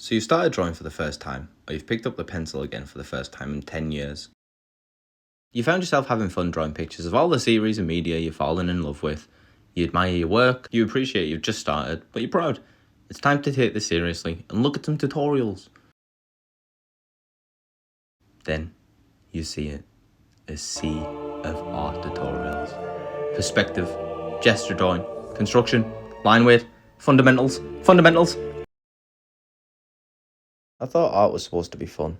So you started drawing for the first time, or you've picked up the pencil again for the first time in 10 years. You found yourself having fun drawing pictures of all the series and media you've fallen in love with. You admire your work, you appreciate you've just started, but you're proud. It's time to take this seriously and look at some tutorials. Then you see it, a sea of art tutorials. Perspective, gesture drawing, construction, line weight, fundamentals. I thought art was supposed to be fun.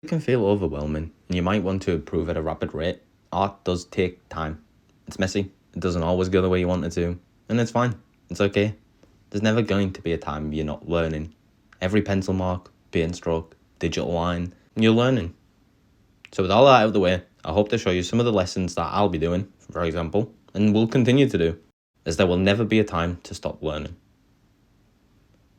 It can feel overwhelming, and you might want to improve at a rapid rate. Art does take time. It's messy, it doesn't always go the way you want it to, and it's fine, it's okay. There's never going to be a time you're not learning. Every pencil mark, paint stroke, digital line, you're learning. So with all that out of the way, I hope to show you some of the lessons that I'll be doing, for example, and will continue to do, as there will never be a time to stop learning.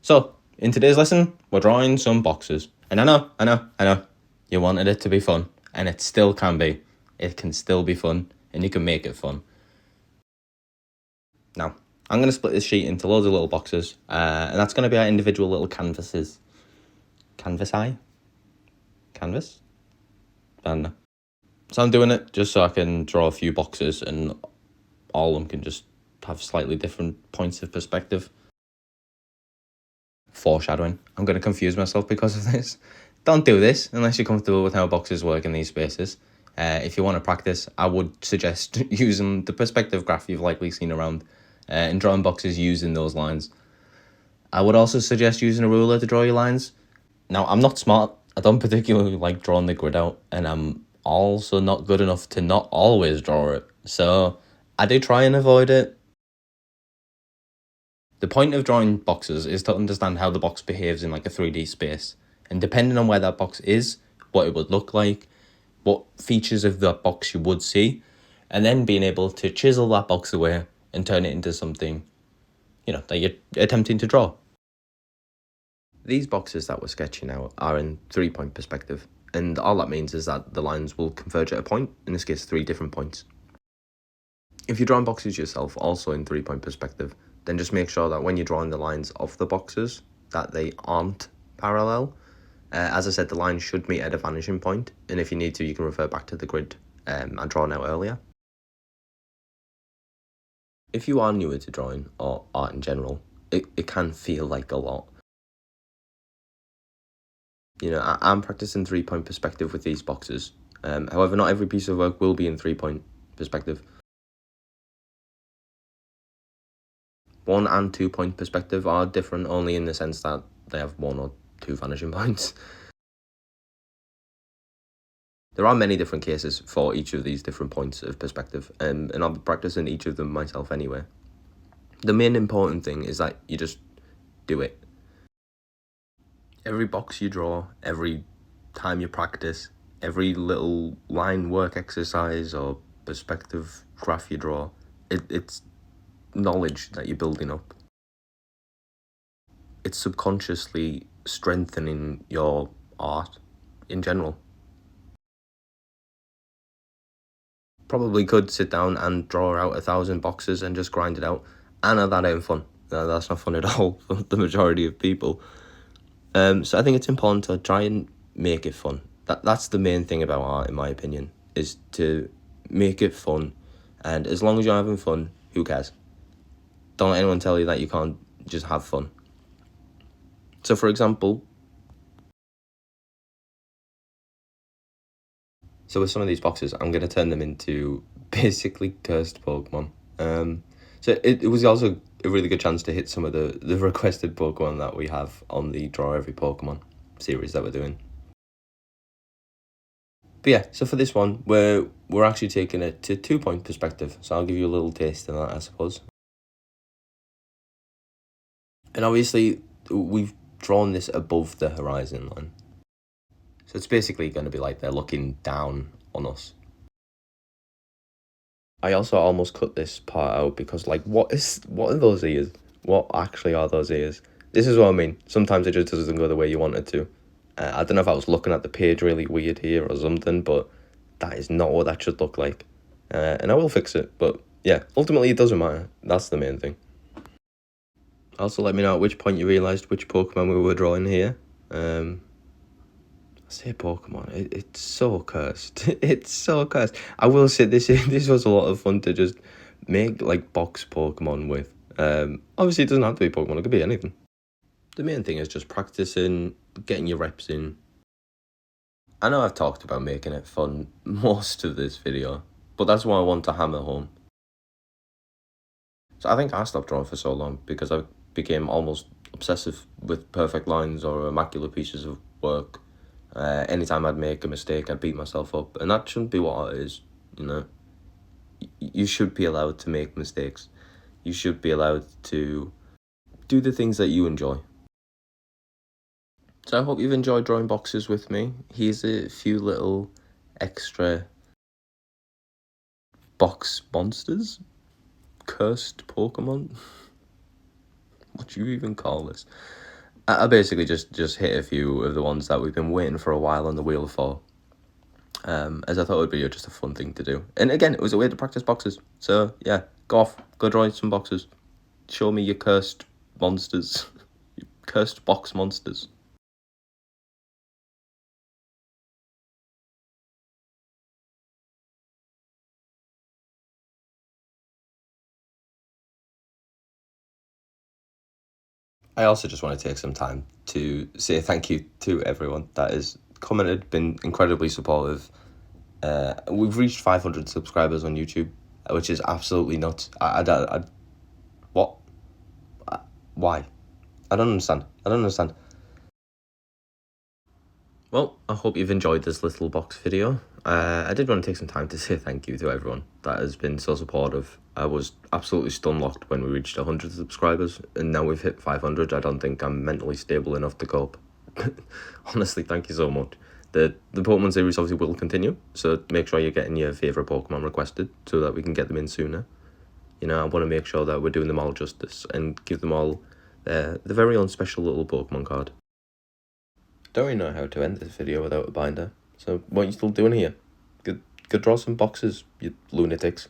So, in today's lesson, we're drawing some boxes. And I know, you wanted it to be fun, and it still can be. It can still be fun, and you can make it fun. Now, I'm going to split this sheet into loads of little boxes, and that's going to be our individual little canvases. Canvas? I don't know. So I'm doing it just so I can draw a few boxes, and all of them can just have slightly different points of perspective. Foreshadowing. I'm going to confuse myself because of this. Don't do this unless you're comfortable with how boxes work in these spaces. If you want to practice, I would suggest using the perspective graph you've likely seen around and drawing boxes using those lines. I would also suggest using a ruler to draw your lines. Now, I'm not smart. I don't particularly like drawing the grid out, and I'm also not good enough to not always draw it. So I do try and avoid it. The point of drawing boxes is to understand how the box behaves in like a 3D space. And depending on where that box is, what it would look like, what features of that box you would see, and then being able to chisel that box away and turn it into something, that you're attempting to draw. These boxes that we're sketching out are in 3-point perspective. And all that means is that the lines will converge at a point, in this case 3 different points. If you're drawing boxes yourself, also in 3-point perspective, then just make sure that when you're drawing the lines of the boxes, that they aren't parallel. As I said, the line should meet at a vanishing point, and if you need to, you can refer back to the grid I drawn out earlier. If you are newer to drawing, or art in general, it can feel like a lot. I'm practicing 3-point perspective with these boxes. However, not every piece of work will be in 3-point perspective. 1 and 2-point perspective are different only in the sense that they have 1 or 2 vanishing points. There are many different cases for each of these different points of perspective, and I'll be practicing each of them myself anyway. The main important thing is that you just do it. Every box you draw, every time you practice, every little line work exercise or perspective graph you draw, it's knowledge that you're building up. It's subconsciously strengthening your art in general. Probably could sit down and draw out 1,000 boxes and just grind it out. I know that ain't fun. No, that's not fun at all for the majority of people. So I think it's important to try and make it fun. That's the main thing about art, in my opinion, is to make it fun. And as long as you're having fun, who cares? Don't let anyone tell you that you can't just have fun. So for example, with some of these boxes, I'm going to turn them into basically cursed Pokemon. So it was also a really good chance to hit some of the requested Pokemon that we have on the Draw Every Pokemon series that we're doing. But yeah, so for this one, we're actually taking it to 2-point perspective. So I'll give you a little taste of that, I suppose. And obviously, we've drawn this above the horizon line. So it's basically going to be like they're looking down on us. I also almost cut this part out because, what are those ears? What actually are those ears? This is what I mean. Sometimes it just doesn't go the way you want it to. I don't know if I was looking at the page really weird here or something, but that is not what that should look like. And I will fix it, but yeah, ultimately it doesn't matter. That's the main thing. Also, let me know at which point you realised which Pokemon we were drawing here. I say Pokemon, it's so cursed. It's so cursed. I will say this was a lot of fun to just make like box Pokemon with. Obviously it doesn't have to be Pokemon, it could be anything. The main thing is just practicing, getting your reps in. I know I've talked about making it fun most of this video, but that's what I want to hammer home. So I think I stopped drawing for so long because I became almost obsessive with perfect lines or immaculate pieces of work. Anytime I'd make a mistake, I'd beat myself up, and that shouldn't be what art is, you know. You should be allowed to make mistakes. You should be allowed to do the things that you enjoy. So I hope you've enjoyed drawing boxes with me. Here's a few little extra box monsters. Cursed Pokemon. What do you even call this? I basically just hit a few of the ones that we've been waiting for a while on the wheel for. As I thought it would be just a fun thing to do. And again, it was a way to practice boxes. So yeah, go off, go draw some boxes. Show me your cursed monsters. Your cursed box monsters. I also just want to take some time to say thank you to everyone that has commented, been incredibly supportive. We've reached 500 subscribers on YouTube, which is absolutely nuts. What? Why? I don't understand. Well, I hope you've enjoyed this little box video. I did want to take some time to say thank you to everyone that has been so supportive. I was absolutely stunlocked when we reached 100 subscribers, and now we've hit 500. I don't think I'm mentally stable enough to cope. Honestly, thank you so much. The Pokemon series obviously will continue, so make sure you're getting your favourite Pokemon requested so that we can get them in sooner. You know, I want to make sure that we're doing them all justice and give them all the very own special little Pokemon card. Don't really know how to end this video without a binder, so what are you still doing here? Go draw some boxes, you lunatics.